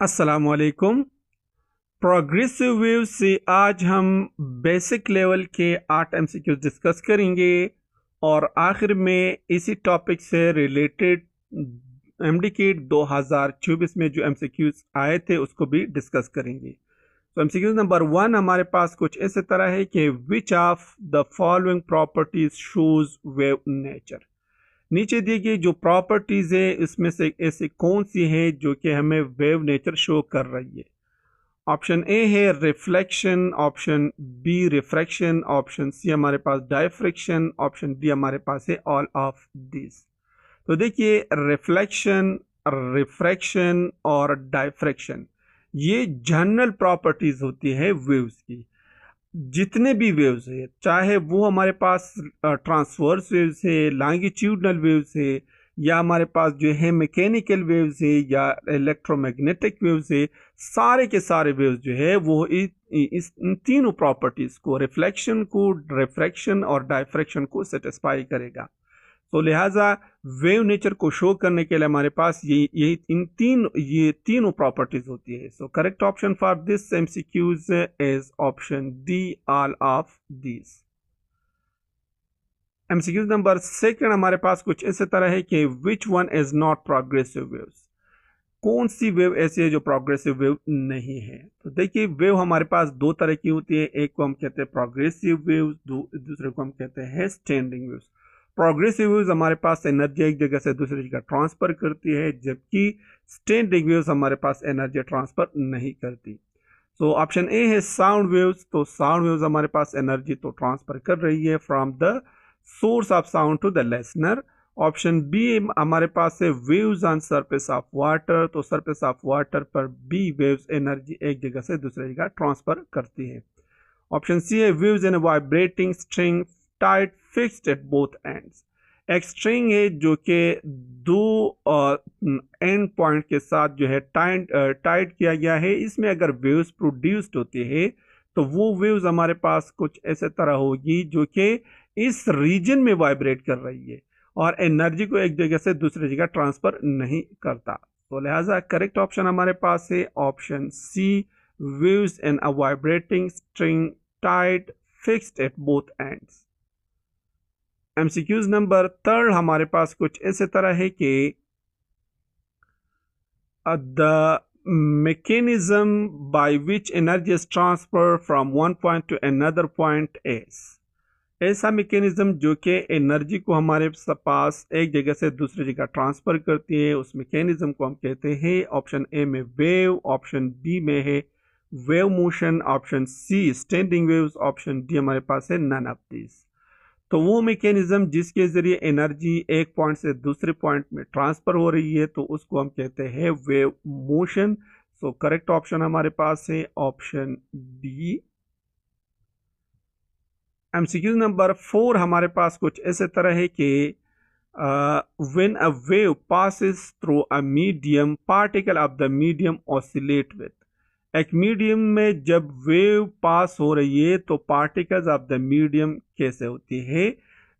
अस्सलामुअलैकुम। Progressive wave से आज हम बेसिक लेवल के 8 एमसीक्यूज डिस्कस करेंगे और आखिर में इसी टॉपिक से रिलेटेड एमडीकेट 2024 में जो एमसीक्यूज आए थे उसको भी डिस्कस करेंगे। तो एमसीक्यूज नंबर 1 हमारे पास कुछ ऐसे तरह है कि which of the following properties shows wave nature. नीचे दी गई जो प्रॉपर्टीज है इसमें से ऐसी कौन सी है जो कि हमें वेव नेचर शो कर रही है। ऑप्शन ए है reflection, option B refraction, option C हमारे पास डायफ्रैक्शन, ऑप्शन डी हमारे पास है ऑल ऑफ दिस। तो देखिए रिफ्लेक्शन, रिफ्रैक्शन और डायफ्रैक्शन ये जनरल प्रॉपर्टीज होती है वेव्स की। जितने भी वेव्स है चाहे वो हमारे पास ट्रांसवर्स वेव्स है, लॉन्गिट्यूडनल वेव्स है, या हमारे पास जो है मैकेनिकल वेव्स है या इलेक्ट्रोमैग्नेटिक वेव्स है, सारे के सारे वेव्स जो है वो इन तीनों प्रॉपर्टीज को, रिफ्लेक्शन को, रिफ्रैक्शन और डायफ्रैक्शन को सेटिस्फाई करेगा। तो लिहाजा वेव नेचर को शो करने के लिए हमारे पास ये तीनों प्रॉपर्टीज होती है। So correct option for this MCQs is option D, all of these. MCQs number 2 हमारे पास कुछ इस तरह है कि which one is not progressive waves. कौन सी वेव ऐसी है जो प्रोग्रेसिव वेव नहीं है। तो देखिए वेव हमारे पास दो तरह की होती है, एक को हम कहते हैं प्रोग्रेसिव वेव्स, दूसरे को हम कहते हैं स्टैंडिंग वेव्स। प्रोग्रेसिव वेव्स हमारे पास एनर्जी एक जगह से दूसरी जगह ट्रांसफर करती है, जबकि स्टैंडिंग वेव्स हमारे पास एनर्जी ट्रांसफर नहीं करती। सो ऑप्शन ए है साउंड वेव्स। तो साउंड वेव्स हमारे पास एनर्जी तो ट्रांसफर कर रही है from the source of sound to the listener. Option B हमारे पास है waves on surface of water. तो सरफेस ऑफ वाटर पर बी वेव्स एनर्जी एक जगह से दूसरी जगह ट्रांसफर करती है। ऑप्शन सी है waves in vibrating string tight fixed at both ends. एक स्ट्रिंग है जो कि दो एंड पॉइंट के साथ जो है टाइट किया गया है। इसमें अगर वेव्स प्रोड्यूस्ड होती है तो वो वेव्स हमारे पास कुछ ऐसे तरह होगी जो कि इस रीजन में वाइब्रेट कर रही है और एनर्जी को एक जगह से दूसरी जगह ट्रांसफर नहीं करता। तो लिहाजा करेक्ट ऑप्शन हमारे पास है option C, waves in a vibrating string tight fixed at both ends. MCQs number 3 हमारे पास कुछ ऐसे तरह है कि the mechanism by which energy is transferred from one point to another point is। ऐसा मैकेनिज्म जो कि एनर्जी को हमारे पास एक जगह से दूसरी जगह ट्रांसफर करती है, उस मैकेनिज्म को हम कहते हैं ऑप्शन ए में वेव, ऑप्शन बी में है wave motion, option C standing waves, option D हमारे पास है नन ऑफ दिस। तो वो मैकेनिज्म जिसके जरिए एनर्जी एक पॉइंट से दूसरे पॉइंट में ट्रांसफर हो रही है तो उसको हम कहते हैं वेव मोशन। सो करेक्ट ऑप्शन हमारे पास है ऑप्शन डी। एमसीक्यू नंबर 4 हमारे पास कुछ ऐसे तरह है कि when a wave passes through a medium particle of the medium oscillate with. एक मीडियम में जब वेव पास हो रही है तो पार्टिकल्स ऑफ द मीडियम कैसे होती है,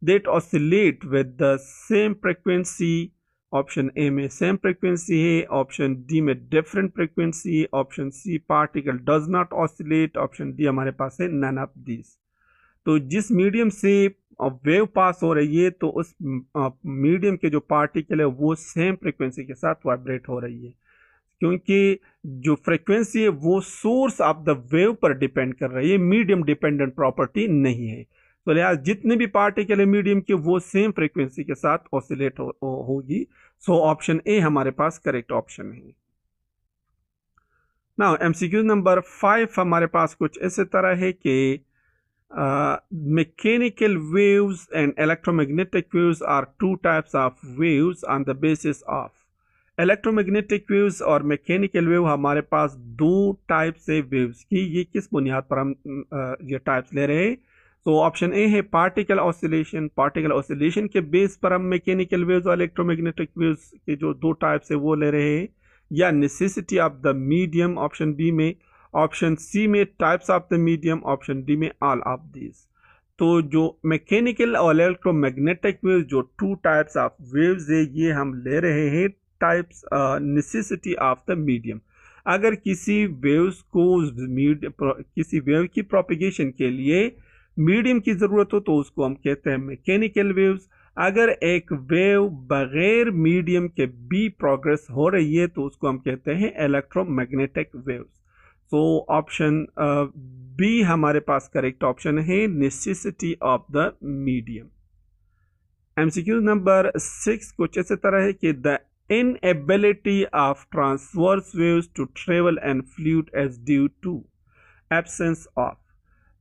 that oscillate with the same frequency. Option A में सेम फ्रीक्वेंसी है, ऑप्शन डी में different frequency, option C particle does not oscillate, option D हमारे पास है नन ऑफ दिस। तो जिस मीडियम से वेव पास हो रही है तो उस मीडियम के जो पार्टिकल है वो सेम फ्रीक्वेंसी के साथ वाइब्रेट हो रही है, क्योंकि जो फ्रीक्वेंसी है वो सोर्स ऑफ द वेव पर डिपेंड कर रही है, मीडियम डिपेंडेंट प्रॉपर्टी नहीं है। तो लिहाजा जितने भी पार्टिकल है मीडियम के वो सेम फ्रीक्वेंसी के साथ ऑसिलेट होगी। सो ऑप्शन ए हमारे पास करेक्ट ऑप्शन है। नाउ एमसीक्यू नंबर 5 हमारे पास कुछ ऐसे तरह है कि mechanical waves and electromagnetic waves are two types of waves on the basis of। electromagnetic waves और mechanical wave हमारे पास दो टाइप से वेव्स की, ये किस बुनियाद पर हम ये टाइप्स ले रहे हैं। तो ऑप्शन ए है पार्टिकल ऑसिलेशन। पार्टिकल ऑसिलेशन के बेस पर हम मैकेनिकल वेव्स और इलेक्ट्रोमैग्नेटिक वेव्स के जो दो टाइप्स है वो ले रहे हैं, या necessity of the medium option B में, ऑप्शन सी में types of the medium, option D में ऑल ऑफ दिस। तो जो मैकेनिकल और इलेक्ट्रोमैग्नेटिक वेव्स जो टू टाइप्स ऑफ वेव्स है ये हम ले रहे हैं types necessity of the medium. अगर किसी वेव्स को किसी वेव की प्रोपिगेशन के लिए मीडियम की ज़रूरत हो तो उसको हम कहते हैं मैकेनिकल वेव्स। अगर एक वेव बगैर मीडियम के भी प्रोग्रेस हो रही है तो उसको हम कहते हैं electromagnetic waves. So option B हमारे पास करेक्ट ऑप्शन है, necessity of the medium. MCQ number 6 कुछ इस तरह है कि the inability of transverse waves to travel and fluid is due to absence of।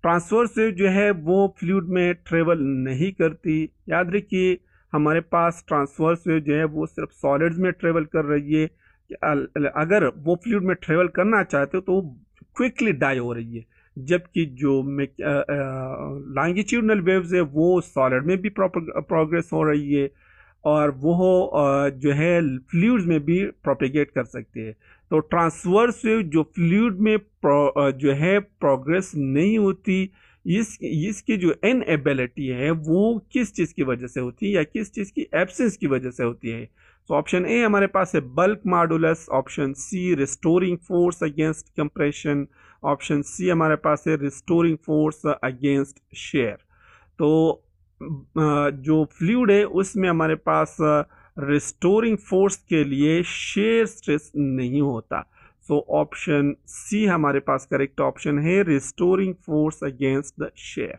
Transverse wave जो है वो फ्लूइड में ट्रेवल नहीं करती। याद रखिए हमारे पास ट्रांसवर्स वेव जो है वो सिर्फ सॉलिड्स में ट्रेवल कर रही है। अगर वो फ्लूइड में ट्रेवल करना चाहते हो तो क्विकली डाई हो रही है, जबकि जो लॉन्गिट्यूडनल वेव्स है वो सॉलिड में भी प्रोग्रेस हो रही है और वो जो है फ्लूइड्स में भी प्रोपेगेट कर सकते हैं। तो ट्रांसवर्स वेव जो फ्लूइड में जो है प्रोग्रेस नहीं होती, इसकी जो इनएबिलिटी है वो किस चीज़ की वजह से होती है या किस चीज़ की एब्सेंस की वजह से होती है। तो ऑप्शन ए हमारे पास है bulk modulus, option C restoring force against compression, option C हमारे पास है रिस्टोरिंग फोर्स अगेंस्ट शेयर। तो जो फ्लूइड है उसमें हमारे पास रिस्टोरिंग फोर्स के लिए शेयर स्ट्रेस नहीं होता। सो ऑप्शन सी हमारे पास करेक्ट ऑप्शन है, restoring force against the share.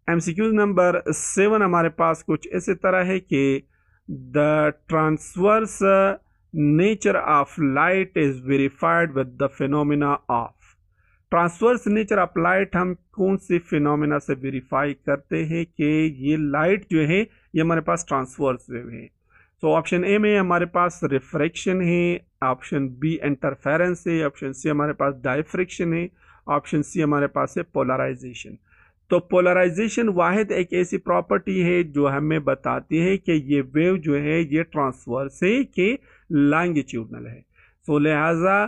MCQ number 7 हमारे पास कुछ इसी तरह है कि the transverse nature of light is verified with the phenomena of. Transverse nature of light हम कौन से फिनोमिना से वेरीफाई करते हैं कि ये लाइट जो है ये हमारे पास ट्रांसवर्स वेव है। तो ऑप्शन ए में हमारे पास रिफ्रैक्शन है, ऑप्शन बी इंटरफेरेंस है, ऑप्शन सी हमारे पास डायफ्रैक्शन है, ऑप्शन सी हमारे पास है पोलराइजेशन। तो पोलराइजेशन वाहिद एक ऐसी प्रॉपर्टी है जो हमें बताती है कि ये वेव जो है ये ट्रांसवर्स है कि लॉन्गिट्यूडनल है। सो लिहाजा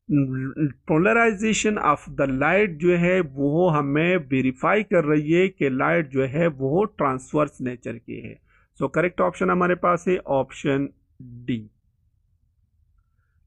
पोलराइजेशन ऑफ द लाइट जो है वो हमें वेरीफाई कर रही है कि लाइट जो है वो ट्रांसवर्स नेचर की है। सो करेक्ट ऑप्शन हमारे पास है ऑप्शन डी।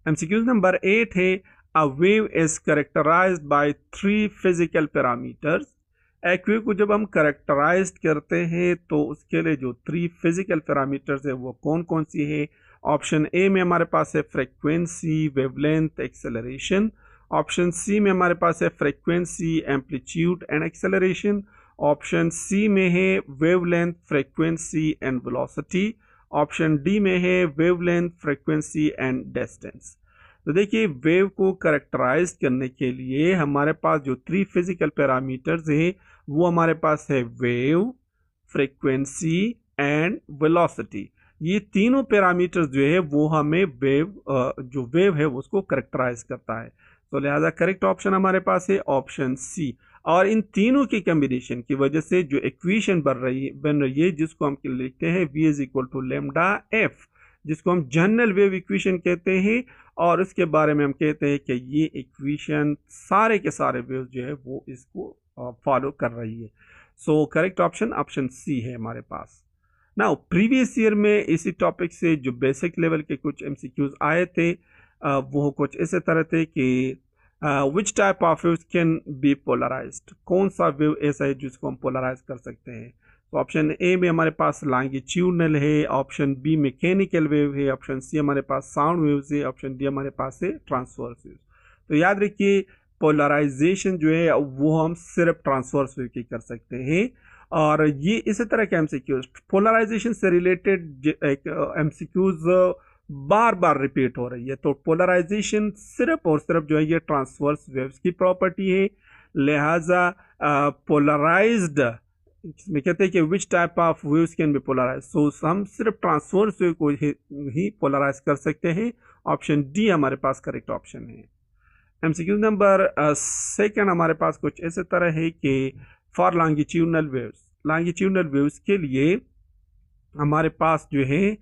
एमसीक्यू नंबर 8 है a wave is characterized by 3 physical parameters. एक वेव को जब हम कैरेक्टराइज करते हैं तो उसके लिए जो 3 फिजिकल पैरामीटर्स है वो कौन कौन सी है। ऑप्शन ए में हमारे पास है frequency, wavelength, acceleration. Option C में हमारे पास है frequency, amplitude and acceleration. Option C में है wavelength, frequency and velocity. Option D में है वेवलेंथ, फ्रीक्वेंसी एंड डिस्टेंस। तो देखिए वेव को कैरेक्टराइज करने के लिए हमारे पास जो 3 फिजिकल पैरामीटर्स हैं वो हमारे पास है वेव, फ्रीक्वेंसी एंड वेलोसिटी। ये तीनों पैरामीटर्स जो है वो हमें जो वेव है उसको कैरेक्टराइज करता है। तो लिहाजा करेक्ट ऑप्शन हमारे पास है ऑप्शन सी। और इन तीनों की कम्बिनेशन की वजह से जो इक्वेशन बन रही है जिसको हम लिखते हैं v is equal to lambda F, जिसको हम जनरल वेव इक्वेशन कहते हैं, और उसके बारे में हम कहते हैं कि ये इक्वेशन सारे के सारे वेव जो है वो इसको फॉलो कर रही है। So correct option option C है हमारे पास। नाउ प्रीवियस ईयर में इसी टॉपिक से जो बेसिक लेवल के कुछ एमसीक्यूज आए थे वो कुछ ऐसे तरह थे कि which type of waves can be polarized, कौन सा वेव ऐसा है जिसको हम पोलराइज कर सकते हैं। तो ऑप्शन ए में हमारे पास लॉन्गिट्यूडनल है, ऑप्शन बी मैकेनिकल वेव है, ऑप्शन सी हमारे पास साउंड वेव्स है, ऑप्शन डी हमारे पास है ट्रांसवर्स वेव्स। तो याद रखिए पोलराइजेशन जो है वो हम सिर्फ ट्रांसवर्स वेव की कर सकते हैं। और ये इसी तरह के एमसीक्यूज पोलराइजेशन से रिलेटेड एमसीक्यूज बार बार रिपीट हो रही है। तो पोलराइजेशन सिर्फ और सिर्फ जो है ये ट्रांसवर्स वेव्स की प्रॉपर्टी है। लिहाजा पोलराइज्ड में कहते हैं कि which type of waves can be polarise, so हम सिर्फ ट्रांसवर्स वेव को ही पोलराइज कर सकते हैं। ऑप्शन डी हमारे पास करेक्ट ऑप्शन है। एमसीक्यू नंबर 2 हमारे पास कुछ ऐसे तरह है कि फॉर लॉन्गिट्यूडनल वेव्स के लिए हमारे पास जो है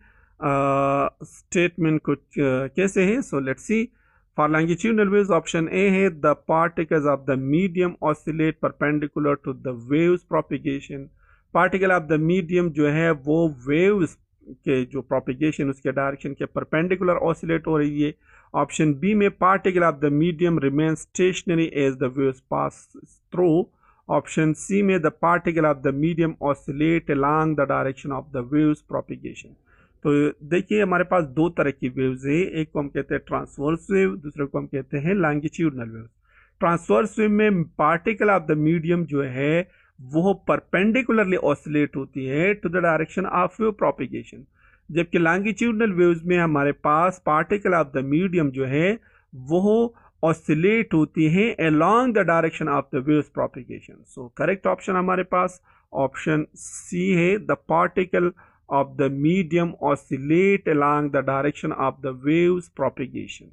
स्टेटमेंट कुछ कैसे है। So let's see. For longitudinal waves option A है the particles of the medium oscillate perpendicular to the waves propagation. Particle of the medium जो है वो वेव्स के जो प्रोपिगेशन उसके डायरेक्शन के परपेंडिकुलर ऑसिलेट हो रही है। ऑप्शन बी में particle of the medium remain stationary as the waves pass through. Option C में the particle of the medium oscillate along the direction of the waves propagation. तो देखिए हमारे पास दो तरह की वेव्स है, एक को हम कहते हैं ट्रांसवर्स वेव, दूसरे को हम कहते हैं लॉन्गिट्यूडनल वेव। ट्रांसवर्स वेव में पार्टिकल ऑफ द मीडियम जो है वो परपेंडिकुलरली ऑसिलेट होती है to the direction of wave propagation, जबकि लॉन्गिट्यूडनल वेव्स में हमारे पास पार्टिकल ऑफ द मीडियम जो है वो ऑसिलेट होती है along the direction of the waves propagation. So correct option हमारे पास ऑप्शन सी है, the particle of the medium oscillate along the direction of the waves propagation।